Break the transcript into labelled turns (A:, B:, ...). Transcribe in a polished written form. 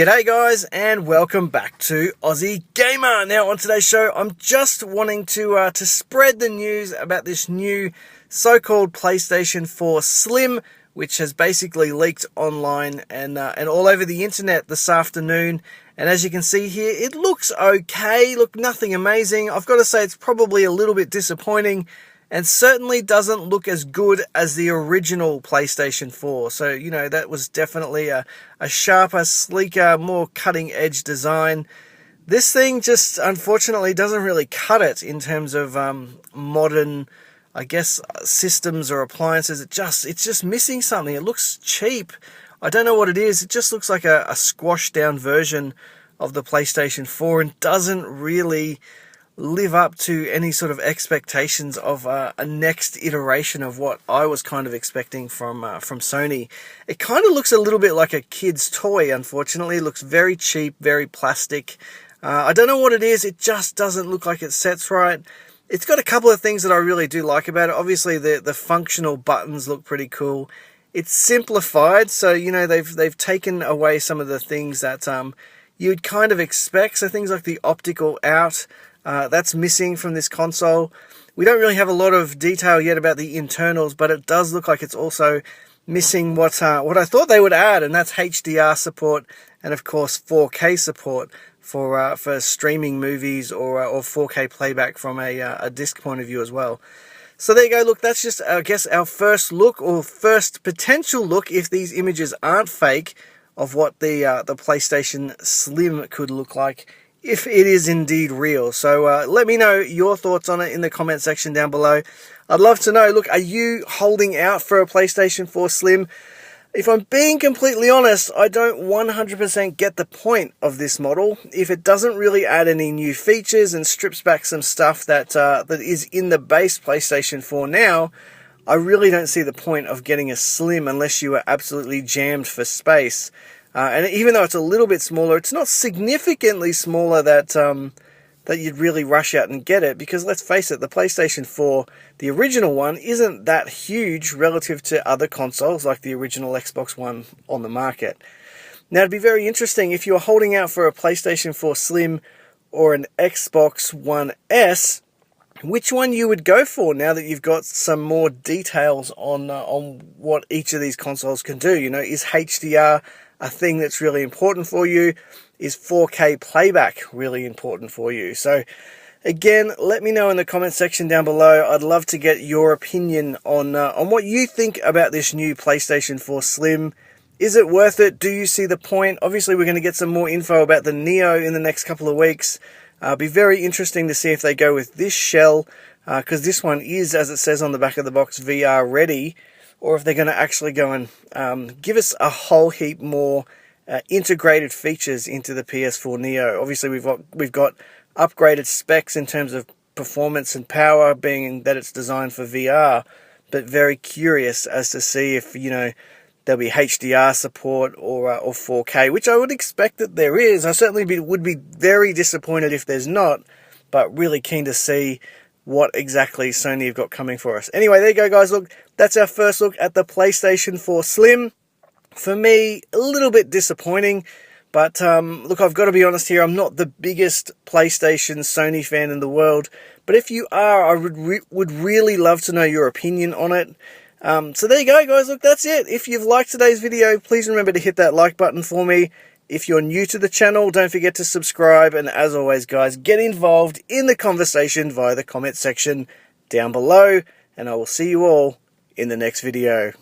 A: G'day guys, and welcome back to Aussie Gamer. Now on today's show, I'm just wanting to spread the news about this new so-called PlayStation 4 Slim, which has basically leaked online and all over the internet this afternoon. And as you can see here, it looks okay. Look, nothing amazing. I've got to say it's probably a little bit disappointing, and certainly doesn't look as good as the original PlayStation 4. So, you know, that was definitely a sharper, sleeker, more cutting-edge design. This thing just, unfortunately, doesn't really cut it in terms of modern, I guess, systems or appliances. It's just missing something. It looks cheap. I don't know what it is. It just looks like a squashed-down version of the PlayStation 4 and doesn't really live up to any sort of expectations of a next iteration of what I was kind of expecting from Sony. It kind of looks a little bit like a kid's toy, unfortunately. It looks very cheap, very plastic. I don't know what it is. It just doesn't look like it sets right. It's got a couple of things that I really do like about it. Obviously, the functional buttons look pretty cool. It's simplified, so, you know, they've taken away some of the things that you'd kind of expect. So things like the optical out, that's missing from this console. We don't really have a lot of detail yet about the internals, but it does look like it's also missing what I thought they would add, and that's HDR support and of course 4K support for streaming movies or 4K playback from a disc point of view as well. So there you go. Look, that's just, I guess, our first look, or first potential look, if these images aren't fake, of what the PlayStation Slim could look like if it is indeed real. So let me know your thoughts on it in the comment section down below. I'd love to know, look, are you holding out for a PlayStation 4 Slim? If I'm being completely honest, I don't 100% get the point of this model. If it doesn't really add any new features and strips back some stuff that is in the base PlayStation 4 now, I really don't see the point of getting a Slim unless you are absolutely jammed for space. And even though it's a little bit smaller, it's not significantly smaller that you'd really rush out and get it. Because let's face it, the PlayStation 4, the original one, isn't that huge relative to other consoles like the original Xbox One on the market. Now, it'd be very interesting if you're holding out for a PlayStation 4 Slim or an Xbox One S, which one you would go for now that you've got some more details on what each of these consoles can do. You know, is HDR a thing that's really important for you? Is 4K playback really important for you? So again, let me know in the comment section down below. I'd love to get your opinion on what you think about this new PlayStation 4 Slim. Is it worth it? Do you see the point? Obviously, we're going to get some more info about the Neo in the next couple of weeks. Be very interesting to see if they go with this shell, because this one is, as it says on the back of the box, VR ready, or if they're going to actually go and give us a whole heap more integrated features into the PS4 Neo. Obviously, we've got upgraded specs in terms of performance and power, being that it's designed for VR, but very curious as to see if, you know, there'll be HDR support or 4K, which I would expect that there is. I certainly would be very disappointed if there's not, but really keen to see what exactly Sony have got coming for us. Anyway, there you go, guys. Look, that's our first look at the PlayStation 4 Slim. For me, a little bit disappointing, but look, I've got to be honest here. I'm not the biggest PlayStation Sony fan in the world, but if you are, I would really love to know your opinion on it. So there you go, guys. Look, that's it. If you've liked today's video, please remember to hit that like button for me. If you're new to the channel, don't forget to subscribe. And as always, guys, get involved in the conversation via the comment section down below. And I will see you all in the next video.